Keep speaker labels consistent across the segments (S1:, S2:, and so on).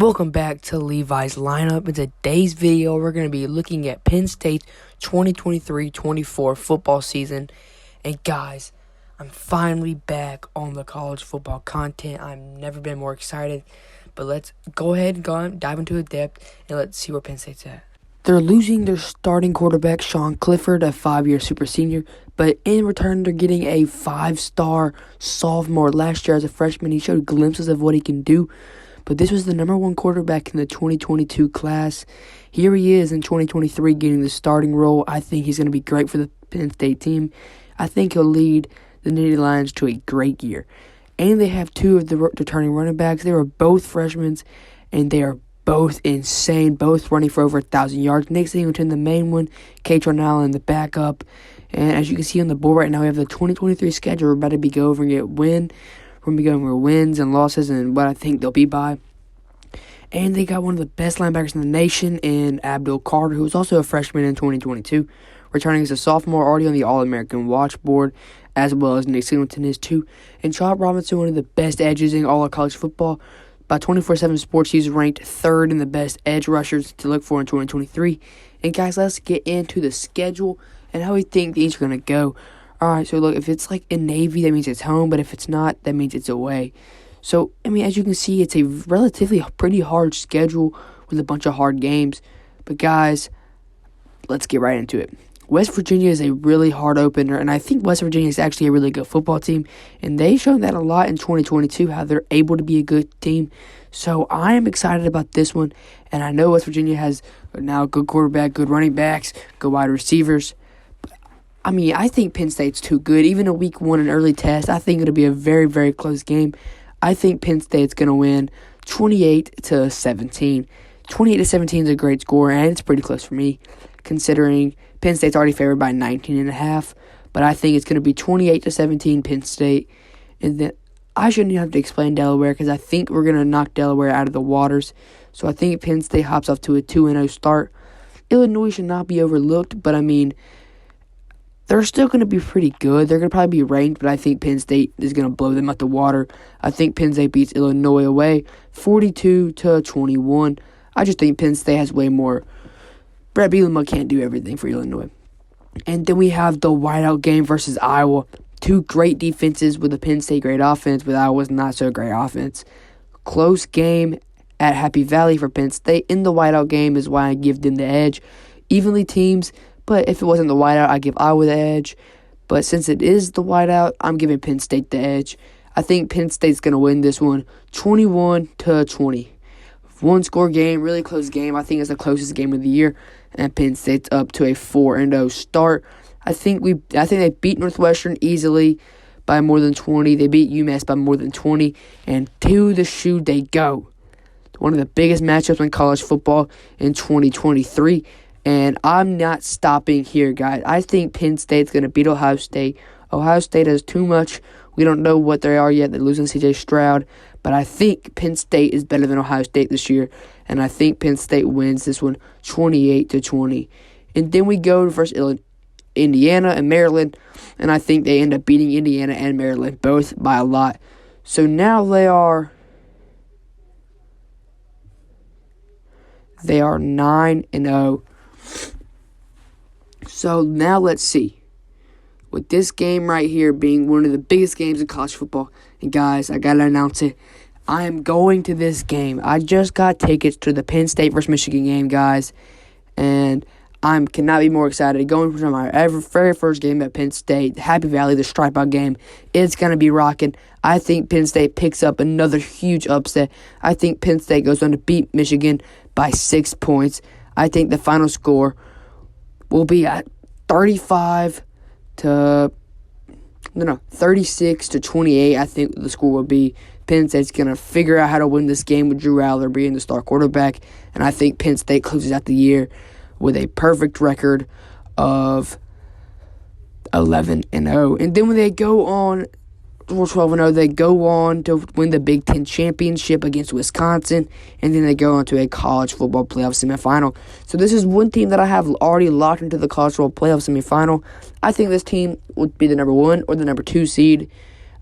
S1: Welcome back to Levi's Lineup. In today's video, we're going to be looking at Penn State's 2023-24 football season. And guys, I'm finally back on the college football content. I've never been more excited. But let's go ahead and dive into the depth, and let's see where Penn State's at. They're losing their starting quarterback, Sean Clifford, a 5-year super senior. But in return, they're getting a 5-star sophomore. Last year as a freshman, he showed glimpses of what he can do. But this was the number one quarterback in the 2022 class. Here he is in 2023 getting the starting role. I think he's going to be great for the Penn State team. I think he'll lead the Nittany Lions to a great year. And they have two of the returning running backs. They were both freshmen, and they are both insane, both running for over 1,000 yards. Nick Singleton, the main one, Katron Allen, the backup. And as you can see on the board right now, we have the 2023 schedule. We're about to go over and get We're going to be going over wins and losses and what I think they'll be by. And they got one of the best linebackers in the nation in Abdul Carter, who was also a freshman in 2022. Returning as a sophomore, already on the All-American watch board, as well as Nick Singleton is too. And Chop Robinson, one of the best edges in all of college football. By 24/7 Sports, he's ranked third in the best edge rushers to look for in 2023. And guys, let's get into the schedule and how we think these are going to go. Alright, so look, if it's like in Navy, that means it's home, but if it's not, that means it's away. So, as you can see, it's a relatively pretty hard schedule with a bunch of hard games. But guys, let's get right into it. West Virginia is a really hard opener, and I think West Virginia is actually a really good football team, and they've shown that a lot in 2022, how they're able to be a good team. So I am excited about this one, and I know West Virginia has now a good quarterback, good running backs, good wide receivers. I think Penn State's too good. Even a week one, an early test, I think it'll be a very, very close game. I think Penn State's going to win 28-17. 28-17 is a great score, and it's pretty close for me, considering Penn State's already favored by 19.5. But I think it's going to be 28-17 Penn State. And then I shouldn't have to explain Delaware, because I think we're going to knock Delaware out of the waters. So I think Penn State hops off to a 2-0 start. Illinois should not be overlooked, but they're still going to be pretty good. They're going to probably be ranked, but I think Penn State is going to blow them out the water. I think Penn State beats Illinois away 42-21. I just think Penn State has way more. Brett Bielema can't do everything for Illinois. And then we have the whiteout game versus Iowa. Two great defenses with a Penn State great offense, with Iowa's not so great offense. Close game at Happy Valley for Penn State. In the whiteout game is why I give them the edge. Evenly teams. But if it wasn't the whiteout, I'd give Iowa the edge. But since it is the whiteout, I'm giving Penn State the edge. I think Penn State's going to win this one 21-20. One-score game, really close game. I think it's the closest game of the year. And Penn State's up to a 4-0 start. I think they beat Northwestern easily by more than 20. They beat UMass by more than 20. And to the shoe they go. One of the biggest matchups in college football in 2023. And I'm not stopping here, guys. I think Penn State's going to beat Ohio State. Ohio State has too much. We don't know what they are yet. They're losing C.J. Stroud. But I think Penn State is better than Ohio State this year. And I think Penn State wins this one 28-20. And then we go versus Indiana and Maryland. And I think they end up beating Indiana and Maryland both by a lot. So now they are 9-0. So now let's see. With this game right here being one of the biggest games in college football, and guys, I gotta announce it. I am going to this game. I just got tickets to the Penn State versus Michigan game, guys, and I cannot be more excited. Going for my very first game at Penn State, Happy Valley, the stripe-out game. It's gonna be rocking. I think Penn State picks up another huge upset. I think Penn State goes on to beat Michigan by 6 points. I think the final score will be at 36-28. I think the score will be. Penn State's going to figure out how to win this game with Drew Aller being the star quarterback. And I think Penn State closes out the year with a perfect record of 11-0. And then when they go on 12-0, they go on to win the Big Ten championship against Wisconsin, and then they go on to a college football playoff semifinal. So this is one team that I have already locked into the college football playoff semifinal. I think this team would be the number 1 or the number 2 seed.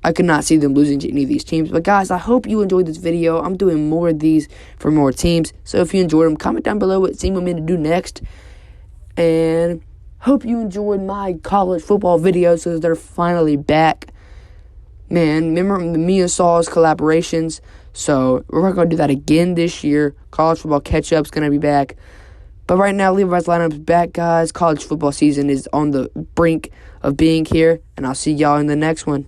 S1: I could not see them losing to any of these teams. But guys, I hope you enjoyed this video. I'm doing more of these for more teams. So if you enjoyed them, comment down below what team you want me to do next. And hope you enjoyed my college football videos because they're finally back. Man, remember me and Saul's collaborations? So we're going to do that again this year. College football catch-up's going to be back. But right now, Levi's lineup's back, guys. College football season is on the brink of being here. And I'll see y'all in the next one.